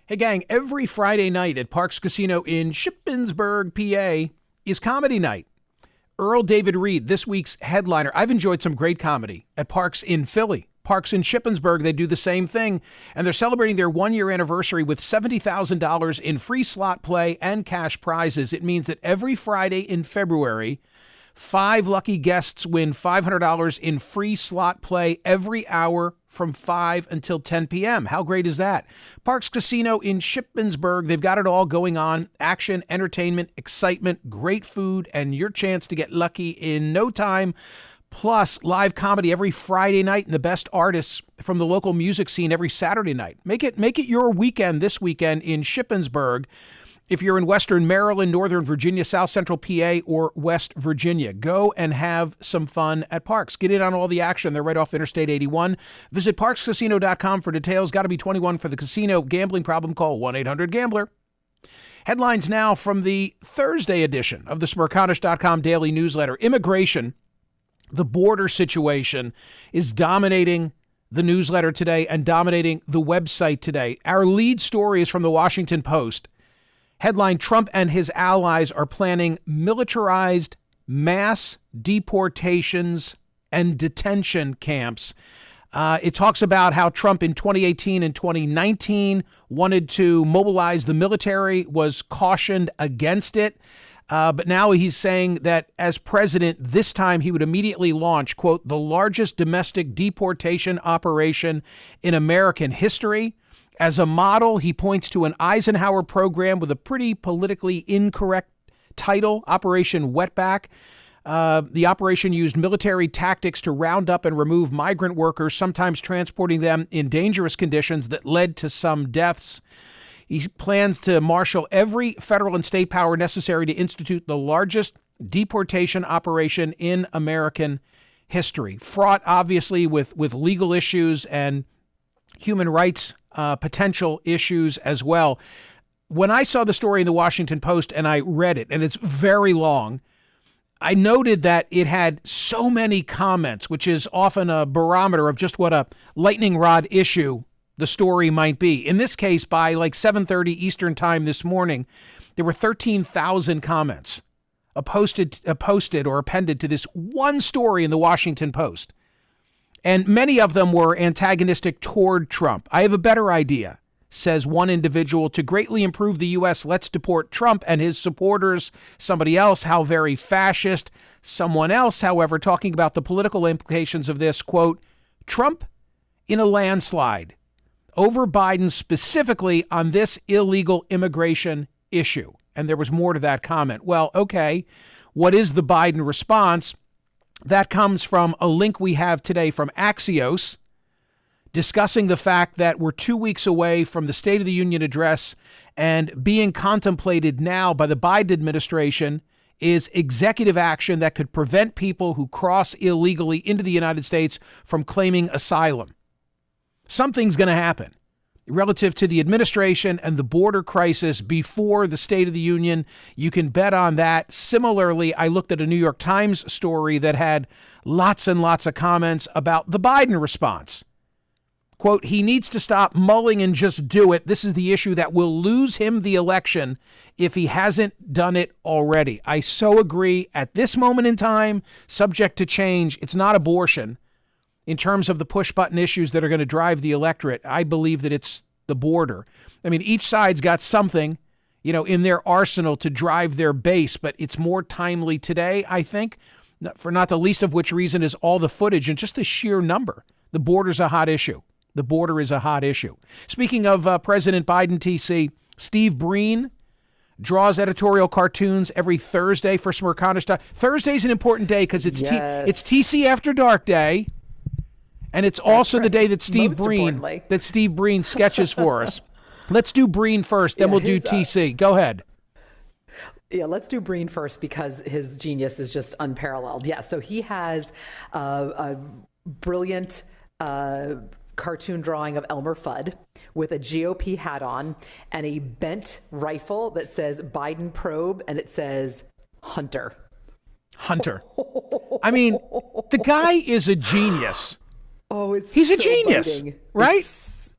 Hey, gang, every Friday night at Parks Casino in Shippensburg, PA, is comedy night. Earl David Reed, this week's headliner. I've enjoyed some great comedy at Parks in Philly. Parks in Shippensburg, they do the same thing, and they're celebrating their one-year anniversary with $70,000 in free slot play and cash prizes. It means that every Friday in February, 5 lucky guests win $500 in free slot play every hour from 5 until 10 p.m. How great is that? Parks Casino in Shippensburg, they've got it all going on. Action, entertainment, excitement, great food, and your chance to get lucky in no time. Plus, live comedy every Friday night and the best artists from the local music scene every Saturday night. Make it your weekend this weekend in Shippensburg. If you're in Western Maryland, Northern Virginia, South Central PA, or West Virginia, go and have some fun at Parks. Get in on all the action. They're right off Interstate 81. Visit parkscasino.com for details. Got to be 21 for the casino. Gambling problem? Call 1-800-GAMBLER. Headlines now from the Thursday edition of the Smerconish.com daily newsletter. Immigration, the border situation, is dominating the newsletter today and dominating the website today. Our lead story is from the Washington Post. Headline, Trump and his allies are planning militarized mass deportations and detention camps. It talks about how Trump in 2018 and 2019 wanted to mobilize the military, was cautioned against it. But now he's saying that as president, this time he would immediately launch, quote, the largest domestic deportation operation in American history. As a model, he points to an Eisenhower program with a pretty politically incorrect title, Operation Wetback. The operation used military tactics to round up and remove migrant workers, sometimes transporting them in dangerous conditions that led to some deaths. He plans to marshal every federal and state power necessary to institute the largest deportation operation in American history. Fraught, obviously, with legal issues and human rights potential issues as well. When I saw the story in the Washington Post and I read it, and it's very long, I noted that it had so many comments, which is often a barometer of just what a lightning rod issue the story might be. In this case, by like 7:30 Eastern time this morning, there were 13,000 comments posted or appended to this one story in the Washington Post. And many of them were antagonistic toward Trump. I have a better idea, says one individual. To greatly improve the U.S., let's deport Trump and his supporters. Somebody else, how very fascist. Someone else, however, talking about the political implications of this, quote, Trump in a landslide over Biden specifically on this illegal immigration issue. And there was more to that comment. Well, okay, what is the Biden response? That comes from a link we have today from Axios discussing the fact that we're 2 weeks away from the State of the Union address, and being contemplated now by the Biden administration is executive action that could prevent people who cross illegally into the United States from claiming asylum. Something's going to happen relative to the administration and the border crisis before the State of the Union. You can bet on that. Similarly, I looked at a New York Times story that had lots and lots of comments about the Biden response. Quote, he needs to stop mulling and just do it. This is the issue that will lose him the election if he hasn't done it already. I so agree. At this moment in time, subject to change, it's not abortion. In terms of the push-button issues that are going to drive the electorate, I believe that it's the border. I mean, each side's got something, in their arsenal to drive their base, but it's more timely today, I think, for not the least of which reason is all the footage and just the sheer number. The border's a hot issue. The border is a hot issue. Speaking of President Biden, TC, Steve Breen draws editorial cartoons every Thursday for Smerconish. Thursday's an important day because it's TC After Dark Day. And it's also the day that Steve Breen sketches for us. Let's do Breen first, then we'll do TC. Go ahead. Yeah, let's do Breen first because his genius is just unparalleled. Yeah, so he has a brilliant cartoon drawing of Elmer Fudd with a GOP hat on and a bent rifle that says Biden probe and it says Hunter. Hunter. I mean, the guy is a genius. Oh, he's a genius, biting. Right?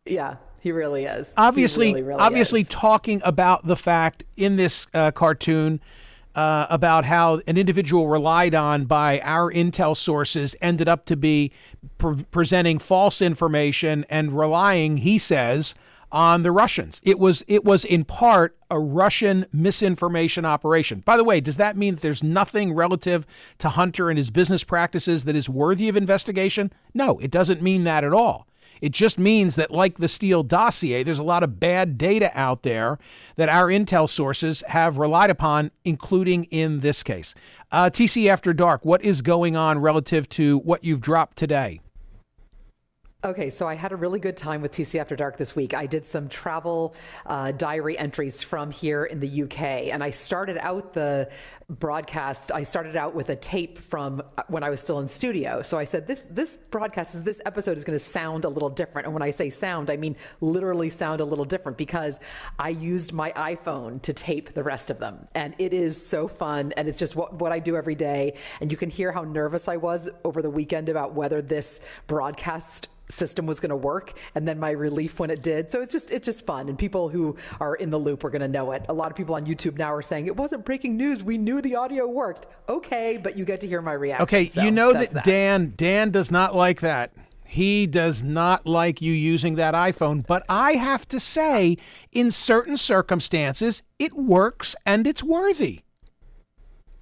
Yeah, he really is. Obviously, he really obviously is. talking about the fact in this cartoon about how an individual relied on by our intel sources ended up to be presenting false information and relying, he says, on the Russians. It was in part a Russian misinformation operation. By the way, does that mean that there's nothing relative to Hunter and his business practices that is worthy of investigation? No, it doesn't mean that at all. It just means that, like the Steele dossier, there's a lot of bad data out there that our intel sources have relied upon, including in this case. TC After Dark, what is going on relative to what you've dropped today? Okay, so I had a really good time with TC After Dark this week. I did some travel diary entries from here in the UK, and I started out the broadcast, I started out with a tape from when I was still in studio. So I said, this broadcast, this episode is going to sound a little different. And when I say sound, I mean literally sound a little different, because I used my iPhone to tape the rest of them. And it is so fun, and it's just what I do every day. And you can hear how nervous I was over the weekend about whether this broadcast system was going to work, and then my relief when it did. So it's just fun, and people who are in the loop are going to know it. A lot of people on YouTube now are saying it wasn't breaking news, we knew the audio worked. Okay, but you get to hear my reaction. Okay, so you know that Dan does not like that. He does not like you using that iPhone, but I have to say, in certain circumstances, it works and it's worthy.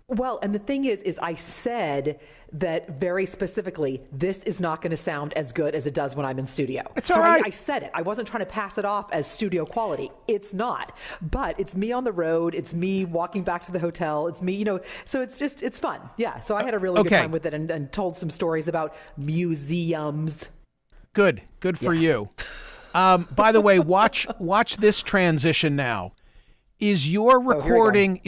Well, and the thing is I said that very specifically, this is not going to sound as good as it does when I'm in studio. It's all right. I said it. I wasn't trying to pass it off as studio quality. It's not. But it's me on the road. It's me walking back to the hotel. It's me, so it's fun. Yeah. So I had a really good time with it, and told some stories about museums. Good for you. By the way, watch this transition now. Is your recording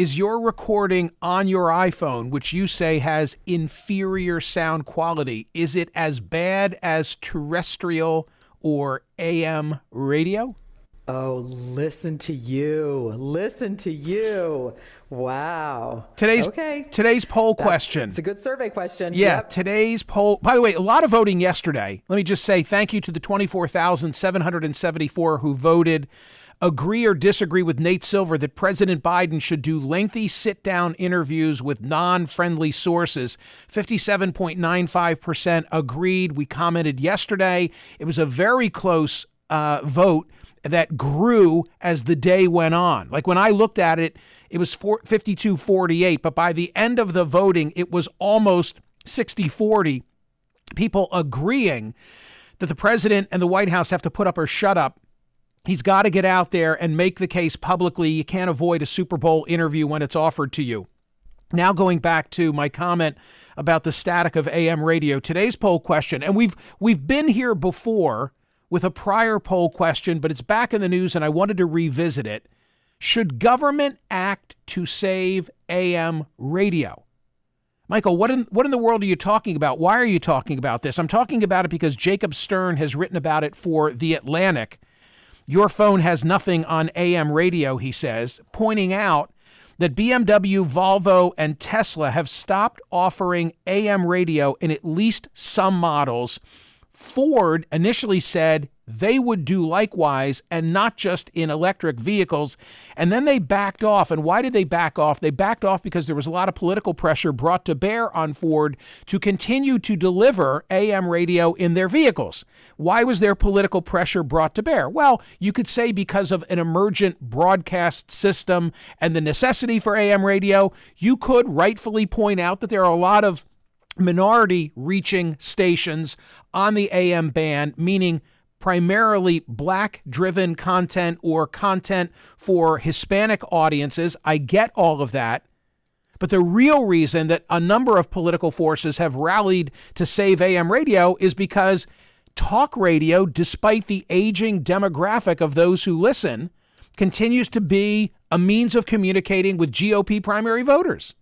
on your iPhone, which you say has inferior sound quality, is it as bad as terrestrial or AM radio? Oh, listen to you. Wow. Today's poll question. It's a good survey question. Yeah, yep. Today's poll. By the way, a lot of voting yesterday. Let me just say thank you to the 24,774 who voted. Agree or disagree with Nate Silver that President Biden should do lengthy sit-down interviews with non-friendly sources. 57.95% agreed. We commented yesterday. It was a very close vote that grew as the day went on. Like when I looked at it, it was 52-48, but by the end of the voting, it was almost 60-40. People agreeing that the president and the White House have to put up or shut up. He's got to get out there and make the case publicly. You can't avoid a Super Bowl interview when it's offered to you. Now going back to my comment about the static of AM radio, today's poll question, and we've been here before with a prior poll question, but it's back in the news and I wanted to revisit it. Should government act to save AM radio? Michael, what in the world are you talking about? Why are you talking about this? I'm talking about it because Jacob Stern has written about it for The Atlantic. Your phone has nothing on AM radio, he says, pointing out that BMW, Volvo, and Tesla have stopped offering AM radio in at least some models. Ford initially said they would do likewise, and not just in electric vehicles. And then they backed off. And why did they back off? They backed off because there was a lot of political pressure brought to bear on Ford to continue to deliver AM radio in their vehicles. Why was there political pressure brought to bear? Well, you could say because of an emergent broadcast system and the necessity for AM radio. You could rightfully point out that there are a lot of minority reaching stations on the AM band, meaning primarily black-driven content or content for Hispanic audiences. I get all of that. But the real reason that a number of political forces have rallied to save AM radio is because talk radio, despite the aging demographic of those who listen, continues to be a means of communicating with GOP primary voters.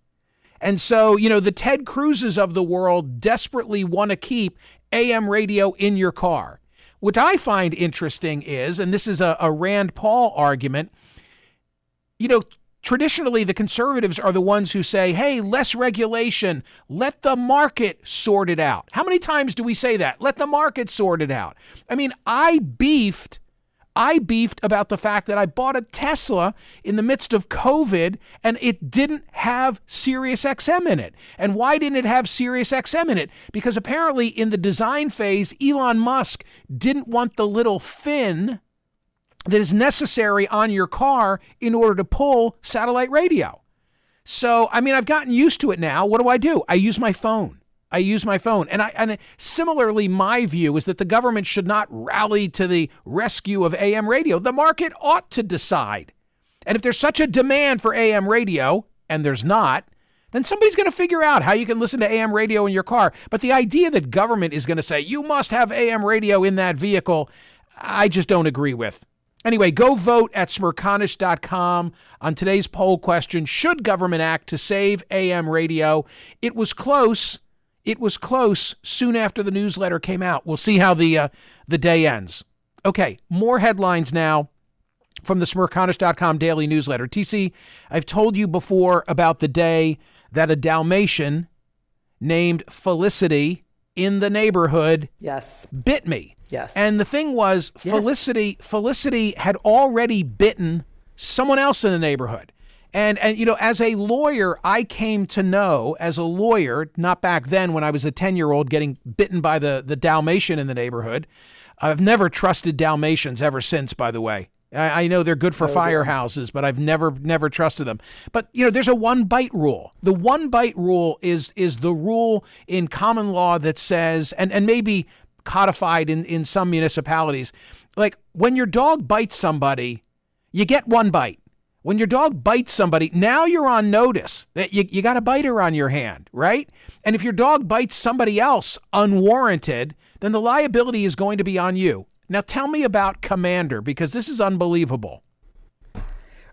And so, the Ted Cruzes of the world desperately want to keep AM radio in your car. What I find interesting is, and this is a Rand Paul argument, Traditionally, the conservatives are the ones who say, hey, less regulation, let the market sort it out. How many times do we say that? Let the market sort it out. I mean, I beefed about the fact that I bought a Tesla in the midst of COVID and it didn't have SiriusXM in it. And why didn't it have SiriusXM in it? Because apparently in the design phase, Elon Musk didn't want the little fin that is necessary on your car in order to pull satellite radio. So, I mean, I've gotten used to it now. What do? I use my phone. And similarly, my view is that the government should not rally to the rescue of AM radio. The market ought to decide. And if there's such a demand for AM radio, and there's not, then somebody's going to figure out how you can listen to AM radio in your car. But the idea that government is going to say, you must have AM radio in that vehicle, I just don't agree with. Anyway, go vote at Smerconish.com on today's poll question. Should government act to save AM radio? It was close. Soon after the newsletter came out. We'll see how the day ends. Okay, more headlines now from the Smerconish.com daily newsletter. TC, I've told you before about the day that a Dalmatian named Felicity in the neighborhood bit me. Yes. And the thing was, Felicity had already bitten someone else in the neighborhood. And you know, as a lawyer, I came to know, as a lawyer, not back then when I was a 10-year-old getting bitten by the Dalmatian in the neighborhood. I've never trusted Dalmatians ever since, by the way. I know they're good for firehouses, but I've never trusted them. But, you know, there's a one-bite rule. The one-bite rule is the rule in common law that says, and maybe codified in some municipalities, like when your dog bites somebody, you get one bite. When your dog bites somebody, now you're on notice that you got a biter on your hand, right? And if your dog bites somebody else unwarranted, then the liability is going to be on you. Now tell me about Commander, because this is unbelievable.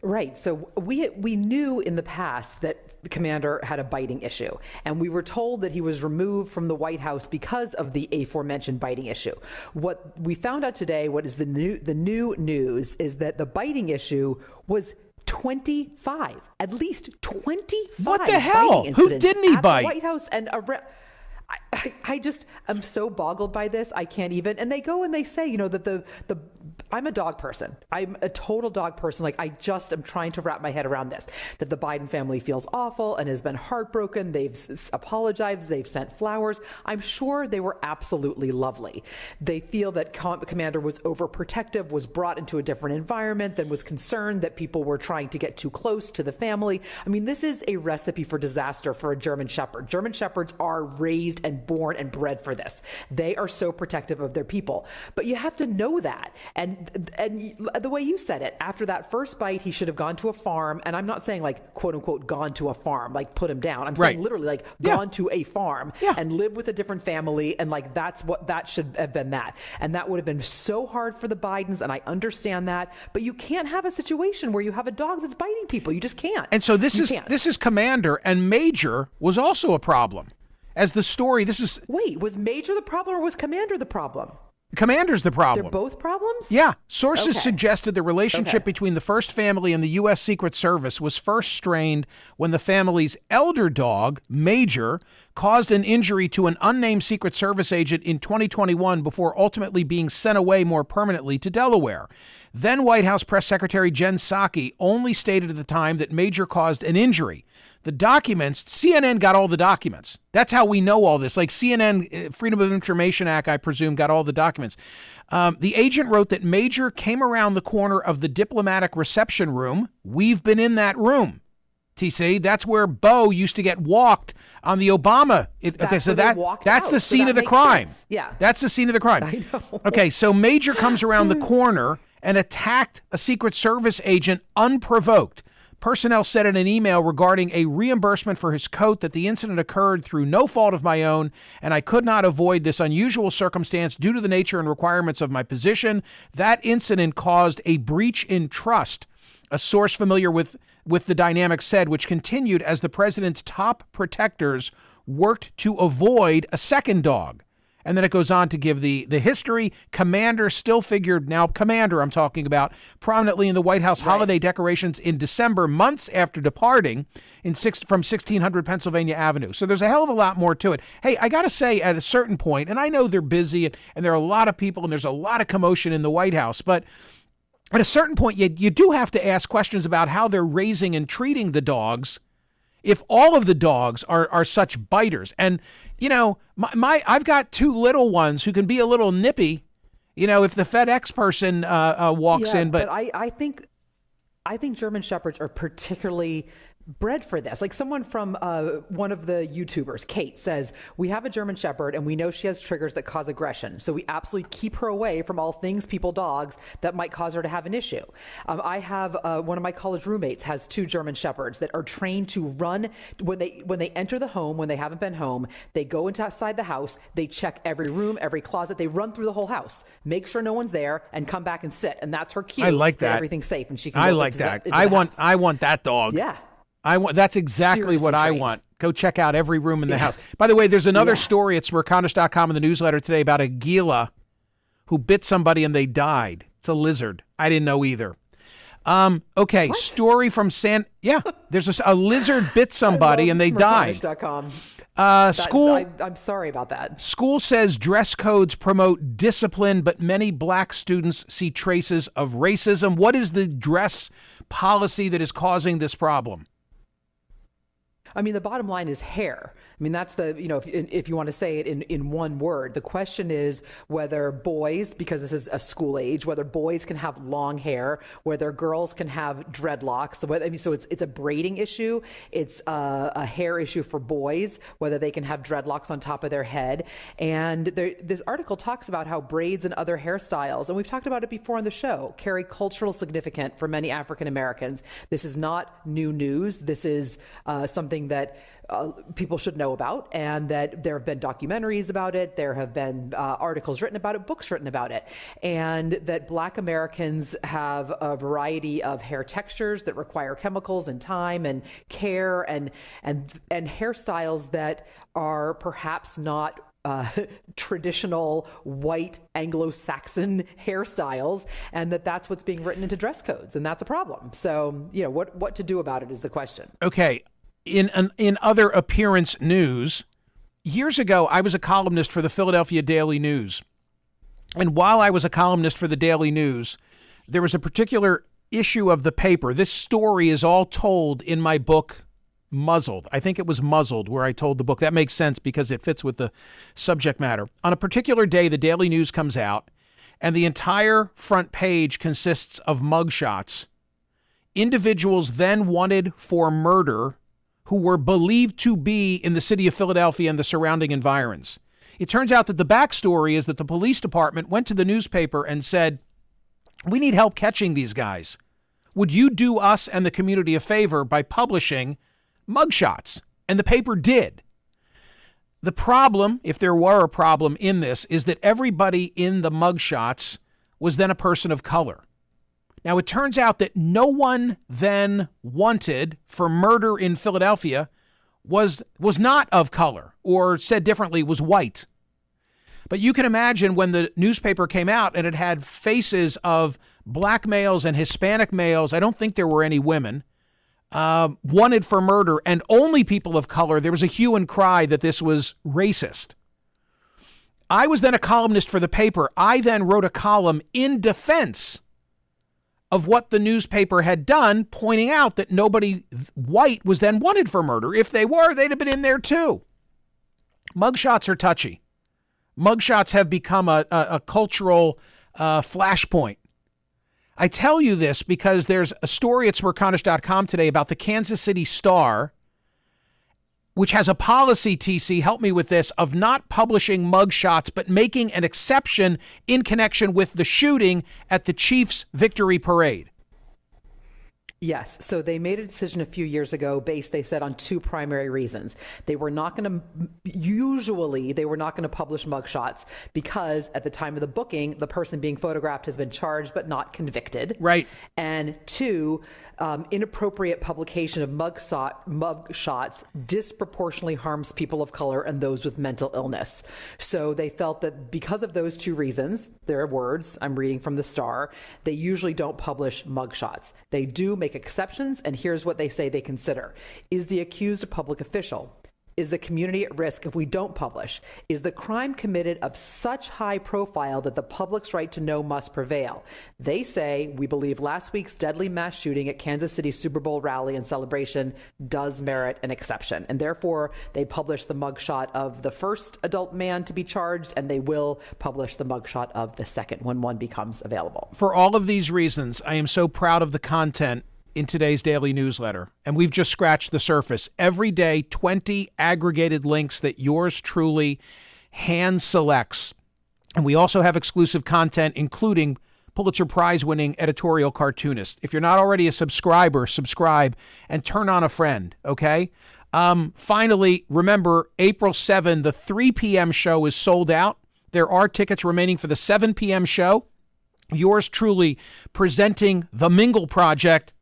Right. So we knew in the past that the Commander had a biting issue, and we were told that he was removed from the White House because of the aforementioned biting issue. What we found out today, what is the new news, is that the biting issue was 25, at least 25. What the hell? Who didn't he bite? The White House and I just am so boggled by this. I can't even. And they go and they say, you know, that I'm a dog person. I'm a total dog person. Like, I just am trying to wrap my head around this, that the Biden family feels awful and has been heartbroken. They've apologized. They've sent flowers. I'm sure they were absolutely lovely. They feel that Commander was overprotective, was brought into a different environment, then was concerned that people were trying to get too close to the family. I mean, this is a recipe for disaster for a German Shepherd. German Shepherds are raised and born and bred for this. They are so protective of their people. But you have to know that. And the way you said it, after that first bite, he should have gone to a farm. And I'm not saying like, quote unquote, gone to a farm, like put him down. I'm saying literally like gone to a farm and live with a different family. And like, that should have been that. And that would have been so hard for the Bidens. And I understand that. But you can't have a situation where you have a dog that's biting people. You just can't. And so this is Commander, and Major was also a problem. As the story, Wait, was Major the problem or was Commander the problem? Commander's the problem. They're both problems? Yeah. Sources suggested the relationship between the first family and the U.S. Secret Service was first strained when the family's elder dog, Major, caused an injury to an unnamed Secret Service agent in 2021 before ultimately being sent away more permanently to Delaware. Then White House Press Secretary Jen Psaki only stated at the time that Major caused an injury. The documents, CNN got all the documents. That's how we know all this. Like CNN, Freedom of Information Act, I presume, got all the documents. The agent wrote that Major came around the corner of the diplomatic reception room. We've been in that room. TC, that's where Bo used to get walked on the Obama. That's the scene of the crime. Sense. Yeah. That's the scene of the crime. I know. Okay, so Major comes around the corner and attacked a Secret Service agent unprovoked. Personnel said in an email regarding a reimbursement for his coat that the incident occurred through no fault of my own, and I could not avoid this unusual circumstance due to the nature and requirements of my position. That incident caused a breach in trust, a source familiar with the dynamic said, which continued as the president's top protectors worked to avoid a second dog. And then it goes on to give the history. Commander still figured, now Commander I'm talking about, prominently in the White House holiday decorations in December, months after departing from 1600 Pennsylvania Avenue. So there's a hell of a lot more to it. Hey, I got to say, at a certain point, and I know they're busy and there are a lot of people and there's a lot of commotion in the White House, but at a certain point, you do have to ask questions about how they're raising and treating the dogs if all of the dogs are such biters. And, you know, I've got 2 little ones who can be a little nippy, you know, if the FedEx person walks in. But I think German Shepherds are particularly bred for this. Like someone from one of the YouTubers, Kate, says, we have a German Shepherd and we know she has triggers that cause aggression. So we absolutely keep her away from all things, people, dogs that might cause her to have an issue. I have one of my college roommates has 2 German Shepherds that are trained to run when they enter the home, when they haven't been home, they go inside the house, they check every room, every closet, they run through the whole house, make sure no one's there and come back and sit. And that's her cue. I like that. Everything's safe and she can I like that. I want that dog. Yeah. That's exactly Seriously what I trained. want. Go check out every room in the house. By the way, there's another story at Smerconish.com in the newsletter today about a Gila who bit somebody and they died. It's a lizard. I didn't know either. Okay, What? Story from there's a lizard bit somebody and they died. Smerconish.com. School. I'm sorry about that. School says dress codes promote discipline, but many black students see traces of racism. What is the dress policy that is causing this problem? I mean, the bottom line is hair. I mean, that's if you want to say it in one word, the question is whether boys, because this is a school age, whether boys can have long hair, whether girls can have dreadlocks. So it's a braiding issue. It's a hair issue for boys, whether they can have dreadlocks on top of their head. And this article talks about how braids and other hairstyles, and we've talked about it before on the show, carry cultural significance for many African Americans. This is not new news. This is something that people should know about, and that there have been documentaries about it. There have been articles written about it, books written about it, and that Black Americans have a variety of hair textures that require chemicals and time and care and hairstyles that are perhaps not traditional white Anglo-Saxon hairstyles, and that's what's being written into dress codes, and that's a problem. So, you know, what to do about it is the question. Okay. In other appearance news, years ago, I was a columnist for the Philadelphia Daily News. And while I was a columnist for the Daily News, there was a particular issue of the paper. This story is all told in my book, Muzzled. I think it was Muzzled where I told the book. That makes sense because it fits with the subject matter. On a particular day, the Daily News comes out, and the entire front page consists of mugshots. Individuals then wanted for murder who were believed to be in the city of Philadelphia and the surrounding environs. It turns out that the backstory is that the police department went to the newspaper and said, we need help catching these guys. Would you do us and the community a favor by publishing mugshots? And the paper did. The problem, if there were a problem in this, is that everybody in the mugshots was then a person of color. Now, it turns out that no one then wanted for murder in Philadelphia was not of color, or said differently, was white. But you can imagine when the newspaper came out and it had faces of black males and Hispanic males, I don't think there were any women, wanted for murder, and only people of color, there was a hue and cry that this was racist. I was then a columnist for the paper. I then wrote a column in defense of what the newspaper had done, pointing out that nobody white was then wanted for murder. If they were, they'd have been in there too. Mugshots are touchy. Mugshots have become a cultural flashpoint. I tell you this because there's a story at Smerconish.com today about the Kansas City Star, which has a policy, TC, help me with this, of not publishing mugshots, but making an exception in connection with the shooting at the Chiefs' victory parade. Yes. So they made a decision a few years ago based, they said, on two primary reasons. They were not going to publish mugshots because at the time of the booking, the person being photographed has been charged but not convicted. Right. And two, inappropriate publication of mugshots disproportionately harms people of color and those with mental illness. So they felt that because of those two reasons, their words, I'm reading from the Star, they usually don't publish mugshots. They do make exceptions, and here's what they say they consider. Is the accused a public official? Is the community at risk if we don't publish? Is the crime committed of such high profile that the public's right to know must prevail? They say, we believe last week's deadly mass shooting at Kansas City Super Bowl rally and celebration does merit an exception. And therefore, they published the mugshot of the first adult man to be charged, and they will publish the mugshot of the second when one becomes available. For all of these reasons, I am so proud of the content in today's daily newsletter, and we've just scratched the surface. Every day, 20 aggregated links that yours truly hand selects. And we also have exclusive content, including Pulitzer Prize-winning editorial cartoonist. If you're not already a subscriber, subscribe and turn on a friend, okay? Finally, remember, April 7, the 3 p.m. show is sold out. There are tickets remaining for the 7 p.m. show. Yours truly presenting The Mingle Project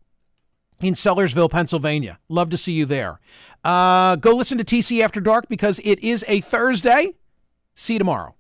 in Sellersville, Pennsylvania. Love to see you there. Go listen to TC After Dark because it is a Thursday. See you tomorrow.